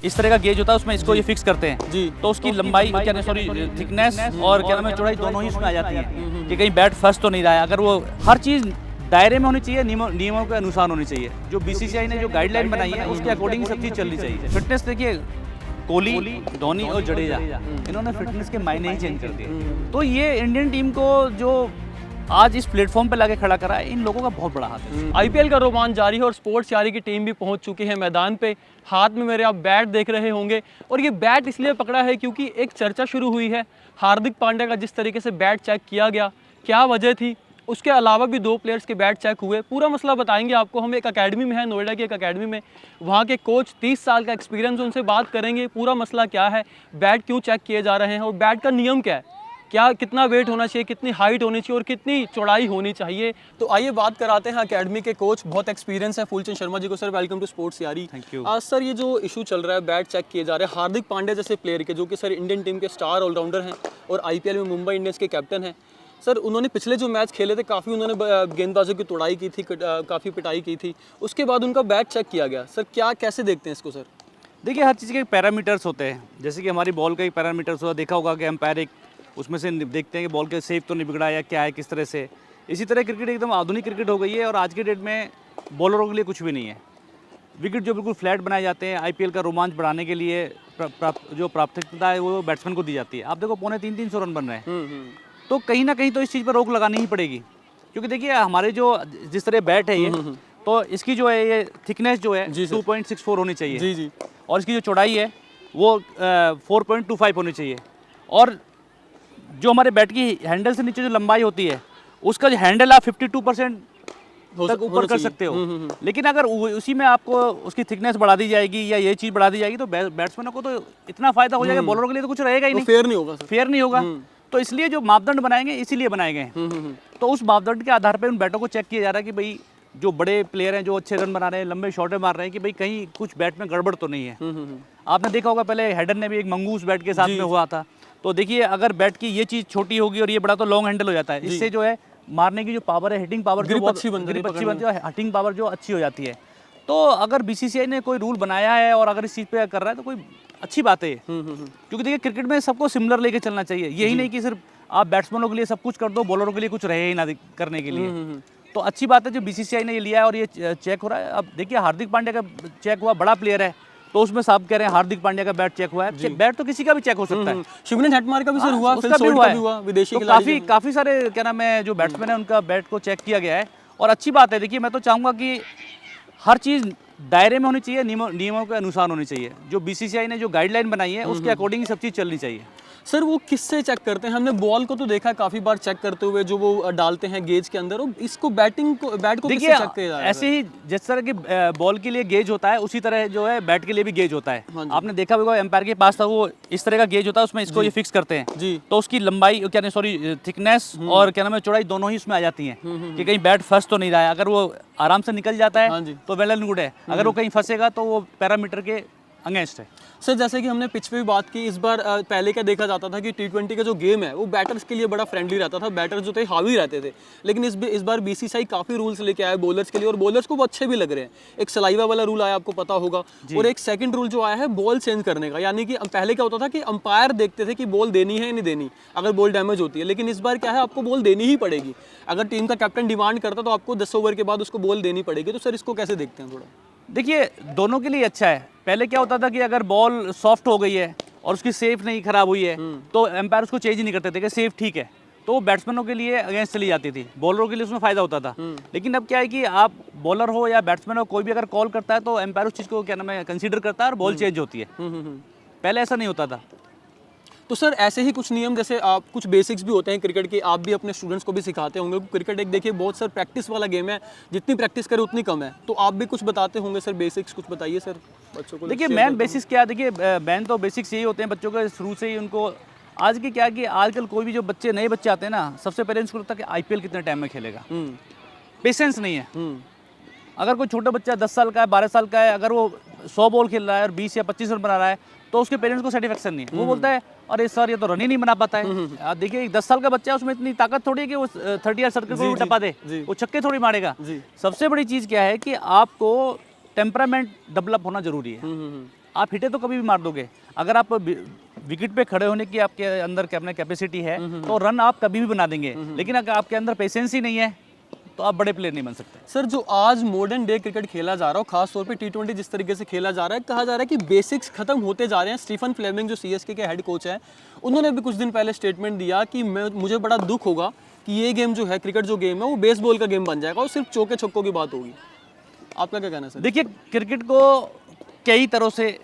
इस तरह का गेज होता है, उसमें इसको ये फिक्स करते हैं जी। तो उसकी लंबाई क्या नाम सॉरी थिकनेस और क्या नाम है चौड़ाई दोनों ही इसमें आ जाती है कि कहीं बैट फंस तो नहीं रहा है। अगर वो हर चीज़ दायरे में होनी चाहिए, नियमों के अनुसार होनी चाहिए। जो बीसीसीआई ने जो गाइडलाइन बनाई है उसके अकॉर्डिंग सब चीज़ चलनी चाहिए। फिटनेस देखिए, कोहली, धोनी और जडेजा इन्होंने फिटनेस के मायने ही चेंज कर दिए। तो ये इंडियन टीम को जो आज इस प्लेटफॉर्म पे लाके खड़ा करा है, इन लोगों का बहुत बड़ा हाथ है। आईपीएल का रोमांच जारी है और स्पोर्ट्स यारी की टीम भी पहुंच चुकी है मैदान पे। हाथ में मेरे आप बैट देख रहे होंगे और ये बैट इसलिए पकड़ा है क्योंकि एक चर्चा शुरू हुई है हार्दिक पांड्या का जिस तरीके से बैट चेक किया गया, क्या वजह थी। उसके अलावा भी 2 प्लेयर्स के बैट चेक हुए। पूरा मसला बताएंगे आपको। हम एक अकेडमी में हैं, नोएडा की एक अकेडमी में। वहाँ के कोच 30 साल का एक्सपीरियंस, उनसे बात करेंगे पूरा मसला क्या है, बैट क्यों चेक किए जा रहे हैं और बैट का नियम क्या है, क्या कितना वेट होना चाहिए, कितनी हाइट होनी चाहिए और कितनी चौड़ाई होनी चाहिए। तो आइए बात कराते हैं अकेडमी के कोच, बहुत एक्सपीरियंस है, फूलचंद शर्मा जी को। सर वेलकम टू स्पोर्ट्स यारी। Thank you. आज सर ये जो इशू चल रहा है, बैट चेक किए जा रहे हैं हार्दिक पांड्या जैसे प्लेयर के, जो कि सर इंडियन टीम के स्टार ऑलराउंडर हैं और आईपीएल में मुंबई इंडियंस के कैप्टन हैं। सर उन्होंने पिछले जो मैच खेले थे काफ़ी उन्होंने गेंदबाजों की तोड़ाई की थी, काफ़ी पिटाई की थी, उसके बाद उनका बैट चेक किया गया। सर क्या कैसे देखते हैं इसको सर? देखिए, हर चीज़ के पैरामीटर्स होते हैं। जैसे कि हमारी बॉल का एक पैरामीटर्स होता, देखा होगा कि एम्पायर एक उसमें से देखते हैं कि बॉल के सेफ तो नहीं बिगड़ा या क्या है, किस तरह से। इसी तरह क्रिकेट एकदम आधुनिक क्रिकेट हो गई है और आज के डेट में बॉलरों के लिए कुछ भी नहीं है। विकेट जो बिल्कुल फ्लैट बनाए जाते हैं, आईपीएल का रोमांच बढ़ाने के लिए जो प्राथमिकता है वो बैट्समैन को दी जाती है। आप देखो, 250-300 रन बन रहे हैं, तो कहीं ना कहीं तो इस चीज़ पर रोक लगानी ही पड़ेगी। क्योंकि देखिए, हमारे जो जिस तरह बैट है ये, तो इसकी जो है ये थिकनेस जो है 2.64 होनी चाहिए जी जी। और इसकी जो चौड़ाई है वो 4.25 होनी चाहिए। और जो हमारे बैट की हैंडल से नीचे जो लंबाई होती है, उसका जो हैंडल आप 52% तक ऊपर कर सकते हो। लेकिन अगर उसी में आपको उसकी थिकनेस बढ़ा दी जाएगी या ये चीज़ बढ़ा दी जाएगी तो बैट्समैनों को तो इतना फायदा हो जाएगा, बॉलरों के लिए तो कुछ रहेगा ही नहीं, फेयर नहीं होगा सर। फेयर नहीं होगा। तो इसलिए जो मापदंड बनाएंगे इसीलिए बनाए गए हैं। तो उस मापदंड के आधार पर उन बैटों को चेक किया जा रहा है कि भाई जो बड़े प्लेयर हैं, जो अच्छे रन बना रहे हैं, लंबे शॉटें मार रहे हैं, कि भाई कहीं कुछ बैट में गड़बड़ तो नहीं है। आपने देखा होगा पहले हेडन ने भी एक मंगूस बैट के साथ में हुआ था। तो देखिए, अगर बैट की ये चीज़ छोटी होगी और ये बड़ा, तो लॉन्ग हैंडल हो जाता है। इससे जो है मारने की जो पावर है, हिटिंग पावर ग्रिप अच्छी बनती है, हिटिंग पावर जो अच्छी हो जाती है। तो अगर बीसीसीआई ने कोई रूल बनाया है और अगर इस चीज़ पे कर रहा है तो कोई अच्छी बात है। क्योंकि देखिए, क्रिकेट में सबको सिमिलर लेके चलना चाहिए। यही नहीं कि सिर्फ आप बैट्समैनों के लिए सब कुछ कर दो, बॉलरों के लिए कुछ रहे ही ना करने के लिए। तो अच्छी बात है जो बीसीसीआई ने ये लिया है और ये चेक हो रहा है। अब देखिए, हार्दिक पांड्या का चेक हुआ, बड़ा प्लेयर है, तो उसमें साहब कह रहे हैं हार्दिक पांड्या का बैट चेक हुआ है। बैट तो किसी का भी चेक हो सकता है। शिवनेन हेटमायर का भी सर हुआ, उसका भी हुआ, विदेशी तो काफी सारे क्या नाम है जो बैट्समैन है उनका बैट को चेक किया गया है और अच्छी बात है। देखिए, मैं तो चाहूंगा कि हर चीज दायरे में होनी चाहिए, नियमों के अनुसार होनी चाहिए। जो बीसीसीआई ने जो गाइडलाइन बनाई है उसके अकॉर्डिंग सब चीज चलनी चाहिए। सर वो किससे चेक करते हैं? हमने बॉल को तो देखा है काफी बार चेक करते हुए, जो वो डालते हैं गेज के अंदर। और इसको बैट को किससे चेक किया जाता है? ऐसे ही जिस तरह की बॉल के लिए गेज होता है, उसी तरह जो है बैट के लिए भी गेज होता है। आपने देखा होगा, एम्पायर के पास था वो इस तरह का गेज होता है, उसमें इसको ये फिक्स करते हैं जी। तो उसकी लंबाई क्या नाम सॉरी थिकनेस और क्या नाम है चौड़ाई दोनों ही इसमें आ जाती है कि कहीं बैट फंस तो नहीं रहा है। अगर वो आराम से निकल जाता है तो वेल एंड गुड है, अगर वो कहीं फंसेगा तो वो पैरामीटर के अगेंस्ट है। सर जैसे कि हमने पिच पे भी बात की, इस बार पहले क्या देखा जाता था कि T20 का जो गेम है वो बैटर्स के लिए बड़ा फ्रेंडली रहता था, बैटर्स जो थे हावी रहते थे। लेकिन इस बार बीसीसीआई काफ़ी रूल्स लेके आया बॉलर्स के लिए और बॉलर्स को वो अच्छे भी लग रहे हैं। एक सलाइवा वाला रूल आया, आपको पता होगा, और एक सेकंड रूल जो आया है बॉल चेंज करने का। यानी कि पहले क्या होता था कि अंपायर देखते थे कि बॉल देनी है या नहीं देनी अगर बॉल डैमेज होती है, लेकिन इस बार क्या है, आपको बॉल देनी ही पड़ेगी। अगर टीम का कैप्टन डिमांड करता तो आपको 10 ओवर के बाद उसको बॉल देनी पड़ेगी। तो सर इसको कैसे देखते हैं? थोड़ा देखिए, दोनों के लिए अच्छा है। पहले क्या होता था कि अगर बॉल सॉफ्ट हो गई है और उसकी सेफ नहीं खराब हुई है तो एम्पायर उसको चेंज ही नहीं करते थे कि सेफ ठीक है, तो वो बैट्समैनों के लिए अगेंस्ट चली जाती थी, बॉलरों के लिए उसमें फायदा होता था। लेकिन अब क्या है कि आप बॉलर हो या बैट्समैन हो, कोई भी अगर कॉल करता है तो एम्पायर उस चीज़ को क्या नाम है कंसीडर करता है और बॉल चेंज होती है। पहले ऐसा नहीं होता था। तो सर ऐसे ही कुछ नियम, जैसे आप कुछ बेसिक्स भी होते हैं क्रिकेट के, आप भी अपने स्टूडेंट्स को भी सिखाते होंगे। क्रिकेट एक देखिए बहुत सर प्रैक्टिस वाला गेम है, जितनी प्रैक्टिस करें उतनी कम है। तो आप भी कुछ बताते होंगे सर, बेसिक्स कुछ बताइए सर बच्चों को। देखिए, मेन बेसिक्स क्या है, देखिए मेन तो बेसिक्स यही होते हैं बच्चों के शुरू से ही उनको। आज की क्या है कि आजकल कोई भी जो नए बच्चे आते हैं ना, सबसे पहले इनको लगता है कि आईपीएल कितने टाइम में खेलेगा। पेशेंस नहीं है। अगर कोई छोटा बच्चा 10 साल का है, 12 साल का है, अगर वो 100 बॉल खेल रहा है और 20 या 25 रन बना रहा है तो उसके पेरेंट्स को सेटिस्फेक्शन नहीं है। वो बोलता है अरे सर ये तो रन ही नहीं बना पाता है। देखिए, 10 साल का बच्चा है, उसमें इतनी ताकत थोड़ी है कि वो 30 यार्ड सर्कल को टपा दे, वो छक्के थोड़ी मारेगा। सबसे बड़ी चीज़ क्या है कि आपको टेम्परामेंट डेवलप होना जरूरी है। आप हिटे तो कभी भी मार दोगे, अगर आप विकेट पे खड़े होने की आपके अंदर अपने कैपेसिटी है तो रन आप कभी भी बना देंगे, लेकिन अगर आपके अंदर पेशेंस ही नहीं है तो आप बड़े प्लेयर नहीं बन सकते। सर जो आज मॉडर्न डे क्रिकेट खेला जा रहा है, खास तौर पे T20 जिस तरीके से खेला जा रहा है, कहा जा रहा है कि बेसिक्स खत्म होते जा रहे हैं। स्टीफन फ्लेमिंग जो CSK के हेड कोच हैं, उन्होंने भी कुछ दिन पहले स्टेटमेंट दिया कि मुझे बड़ा दुख होगा कि ये गेम जो है, क्रिकेट जो गेम है, वो बेसबॉल का गेम बन जाएगा और सिर्फ चौके छक्कों की बात होगी। आपका क्या कहना है सर? देखिए, क्रिकेट को कई तरह से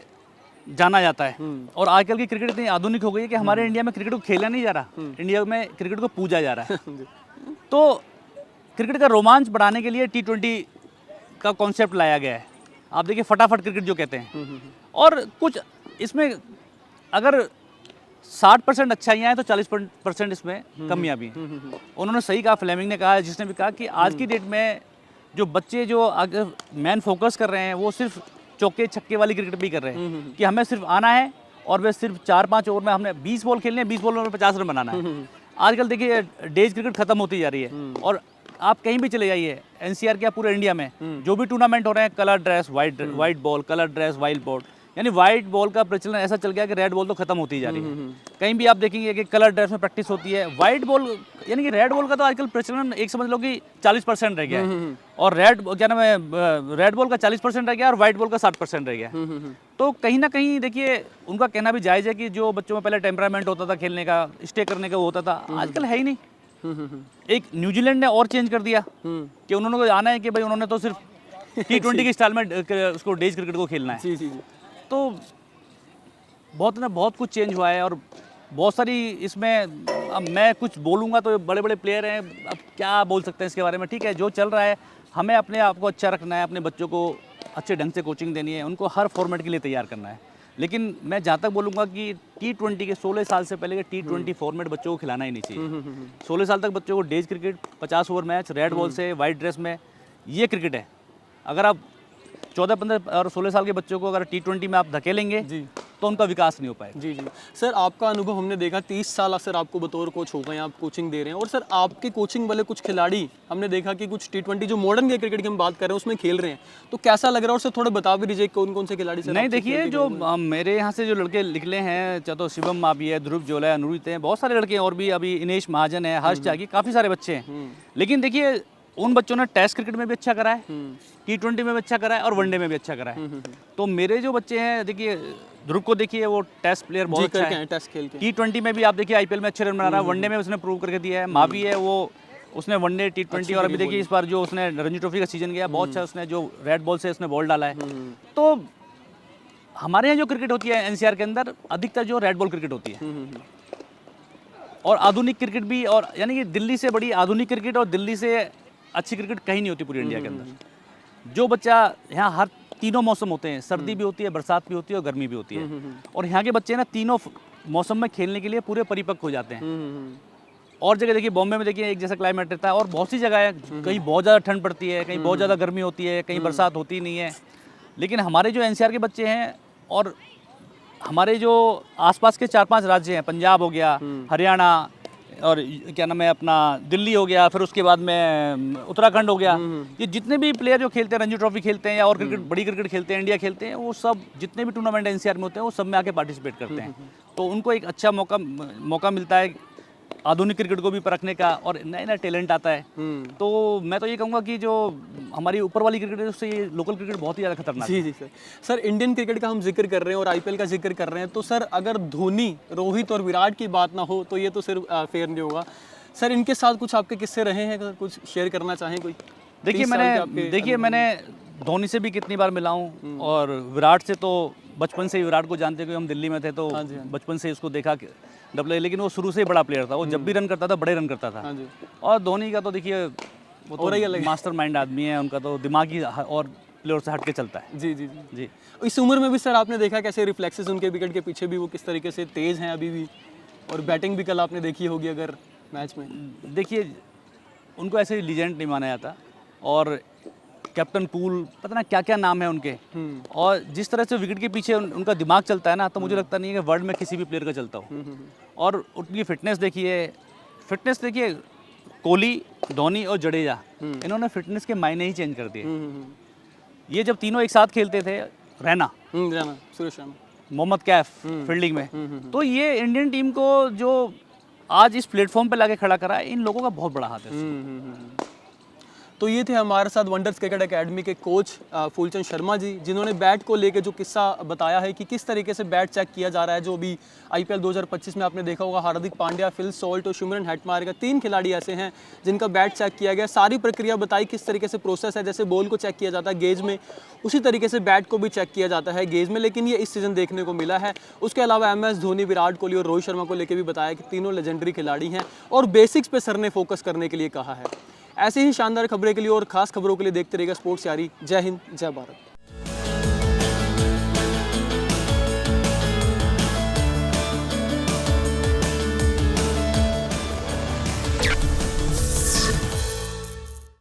जाना जाता है और आजकल की क्रिकेट इतनी आधुनिक हो गई है कि हमारे इंडिया में क्रिकेट को खेला नहीं जा रहा, इंडिया में क्रिकेट को पूजा जा रहा है। तो क्रिकेट का रोमांच बढ़ाने के लिए T20 का कॉन्सेप्ट लाया गया है। आप देखिए, फटाफट क्रिकेट जो कहते हैं, और कुछ इसमें अगर 60% अच्छाइयाँ हैं तो 40% इसमें कमियां भी हैं। उन्होंने सही कहा, फ्लेमिंग ने कहा, जिसने भी कहा कि आज की डेट में जो बच्चे जो अगर मैन फोकस कर रहे हैं वो सिर्फ चौके छक्के वाली क्रिकेट भी कर रहे हैं कि हमें सिर्फ आना है और वे सिर्फ 4-5 ओवर में हमने 20 बॉल खेलने हैं, 20 बॉल में 50 रन बनाना है। आजकल देखिए डेज क्रिकेट खत्म होती जा रही है और आप कहीं भी चले जाइए, NCR के पूरे इंडिया में जो भी टूर्नामेंट हो रहे हैं, colour dress white ball, colour dress white ball, यानी वाइट बॉल का प्रचलन ऐसा चल गया कि रेड बॉल तो खत्म होती जा रही है। कहीं भी आप देखेंगे कि कलर ड्रेस में प्रैक्टिस होती है, वाइट बॉल यानी कि रेड बॉल का तो आजकल प्रचलन एक समझ लो कि 40% रह गया है और रेड बॉल का 40% रह गया और वाइट बॉल का 60% रह गया। तो कहीं ना कहीं देखिए, उनका कहना भी जायज़ है कि जो बच्चों में पहले टेम्परामेंट होता था खेलने का, स्टे करने का वो होता था, आजकल है ही नहीं। एक न्यूजीलैंड ने और चेंज कर दिया कि उन्होंने को आना है कि भाई उन्होंने तो सिर्फ T20 के स्टाइल में उसको डेज क्रिकेट को खेलना है। जी। तो बहुत कुछ चेंज हुआ है और बहुत सारी इसमें, अब मैं कुछ बोलूँगा तो बड़े बड़े प्लेयर हैं, अब क्या बोल सकते हैं इसके बारे में। ठीक है, जो चल रहा है, हमें अपने आप को अच्छा रखना है, अपने बच्चों को अच्छे ढंग से कोचिंग देनी है, उनको हर फॉर्मेट के लिए तैयार करना है। लेकिन मैं जहाँ तक बोलूँगा कि T20 के 16 साल से पहले के T20 फॉर्मेट बच्चों को खिलाना ही नहीं चाहिए। 16 साल तक बच्चों को days cricket, 50 over match, red ball से, वाइट ड्रेस में, ये क्रिकेट है। अगर आप 14, 15 और 16 साल के बच्चों को अगर T20 में आप धकेलेंगे तो उनका विकास नहीं हो पाएगा। जी। सर आपका अनुभव हमने देखा, 30 साल सर आपको बतौर कोच हो गए, आप कोचिंग दे रहे हैं, और सर आपके कोचिंग वाले कुछ खिलाड़ी हमने देखा कि कुछ T20 जो मॉडर्न के क्रिकेट की हम बात कर रहे हैं उसमें खेल रहे हैं, तो कैसा लग रहा है? और सर थोड़ा बता भी दीजिए कौन कौन से खिलाड़ी सर? नहीं, देखिए, जो मेरे यहाँ से जो लड़के निकले हैं, चाहे तो शिवम मावी है, ध्रुव जोला है, अनुरित हैं, बहुत सारे लड़के हैं, और भी अभी इनेश महाजन है, हर्ष त्यागी, काफ़ी सारे बच्चे हैं। लेकिन देखिए, उन बच्चों ने टेस्ट क्रिकेट में भी अच्छा करा है, T20 में भी अच्छा करा है और वनडे में भी अच्छा करा है। तो मेरे जो बच्चे हैं, देखिए ध्रुव को देखिए, वो टेस्ट प्लेयर बहुत अच्छा है, टेस्ट खेल के। T20 में भी आप देखिए IPL में अच्छे रन बना रहा है, वनडे में उसने प्रूव करके दिया है। मावी है, वो उसने वनडे, T20 और अभी देखिए इस बार जो उसने रणजी ट्रॉफी का सीजन गया, बहुत अच्छा उसने जो रेड बॉल से उसने बॉल डाला है। तो हमारे यहाँ जो क्रिकेट होती है NCR के अंदर, अधिकतर जो रेड बॉल क्रिकेट होती है और आधुनिक क्रिकेट भी, और यानी कि दिल्ली से बड़ी आधुनिक क्रिकेट और दिल्ली से अच्छी क्रिकेट कहीं नहीं होती पूरी इंडिया के अंदर। जो बच्चा यहाँ, हर तीनों मौसम होते हैं, सर्दी भी होती है, बरसात भी होती है और गर्मी भी होती है, और यहाँ के बच्चे ना तीनों मौसम में खेलने के लिए पूरे परिपक्व हो जाते हैं। और जगह देखिए, बॉम्बे में देखिए एक जैसा क्लाइमेट रहता है और बहुत सी जगह है, कहीं बहुत ज़्यादा ठंड पड़ती है, कहीं बहुत ज़्यादा गर्मी होती है, कहीं बरसात होती नहीं है। लेकिन हमारे जो NCR के बच्चे हैं और हमारे जो आसपास के 4-5 राज्य हैं, पंजाब हो गया, हरियाणा, और क्या नाम है अपना, दिल्ली हो गया, फिर उसके बाद में उत्तराखंड हो गया, ये जितने भी प्लेयर जो खेलते हैं, रणजी ट्रॉफी खेलते हैं या और क्रिकेट, बड़ी क्रिकेट खेलते हैं, इंडिया खेलते हैं, वो सब जितने भी टूर्नामेंट NCR में होते हैं वो सब में आके पार्टिसिपेट करते हैं। तो उनको एक अच्छा मौका मिलता है आधुनिक क्रिकेट को भी परखने का, और नया नया टैलेंट आता है। तो मैं तो ये कहूँगा कि जो हमारी ऊपर वाली क्रिकेट है उससे ये लोकल क्रिकेट बहुत ही ज़्यादा खतरनाक है। जी सर इंडियन क्रिकेट का हम जिक्र कर रहे हैं और IPL का जिक्र कर रहे हैं, तो सर अगर धोनी, रोहित और विराट की बात ना हो तो ये तो सिर्फ फेयर नहीं होगा। सर इनके साथ कुछ आपके किस्से रहे हैं, अगर कुछ शेयर करना चाहें कोई? देखिए, मैंने धोनी से भी कितनी बार मिला हूँ और विराट से तो बचपन से ही, विराट को जानते हुए हम दिल्ली में थे तो बचपन से उसको देखा डबल, लेकिन वो शुरू से ही बड़ा प्लेयर था, वो जब भी रन करता था बड़े रन करता था। और धोनी का तो देखिए, वो तो मास्टरमाइंड आदमी है, उनका तो दिमाग ही और प्लेयर से हट के चलता है। जी। इस उम्र में भी सर आपने देखा कैसे रिफ्लेक्सेस उनके विकेट के पीछे भी वो किस तरीके से तेज़ हैं अभी भी, और बैटिंग भी कल आपने देखी होगी अगर मैच में। देखिए, उनको ऐसे लीजेंड नहीं माना जाता, और कैप्टन कूल, पता ना क्या क्या नाम है उनके, और जिस तरह से विकेट के पीछे उनका दिमाग चलता है ना, तो मुझे लगता नहीं है कि वर्ल्ड में किसी भी प्लेयर का चलता हो। और उनकी फिटनेस देखिए, कोहली, धोनी और जडेजा, इन्होंने फिटनेस के मायने ही चेंज कर दिए। ये जब तीनों एक साथ खेलते थे, रैना, राणा, सुरेश राणा। मोहम्मद कैफ फील्डिंग में। तो ये इंडियन टीम को जो आज इस प्लेटफॉर्म पे लाके खड़ा करा है, इन लोगों का बहुत बड़ा हाथ है। तो ये थे हमारे साथ वंडर्स क्रिकेट एकेडमी के कोच फूलचंद शर्मा जी, जिन्होंने बैट को लेके जो किस्सा बताया है कि किस तरीके से बैट चेक किया जा रहा है। जो अभी आईपीएल 2025 में आपने देखा होगा, हार्दिक पांड्या, फिल सॉल्ट और शिमरन हेटमायर, 3 खिलाड़ी ऐसे हैं जिनका बैट चेक किया गया। सारी प्रक्रिया बताई किस तरीके से प्रोसेस है, जैसे बॉल को चेक किया जाता है गेज में, उसी तरीके से बैट को भी चेक किया जाता है गेज में। लेकिन ये इस सीज़न देखने को मिला है। उसके अलावा MS धोनी, विराट कोहली और रोहित शर्मा को लेकर भी बताया कि तीनों लेजेंडरी खिलाड़ी हैं और बेसिक्स पे सर ने फोकस करने के लिए कहा है। ऐसे ही शानदार खबरें के लिए और खास खबरों के लिए देखते रहिएगा स्पोर्ट्स यारी। जय हिंद, जय भारत।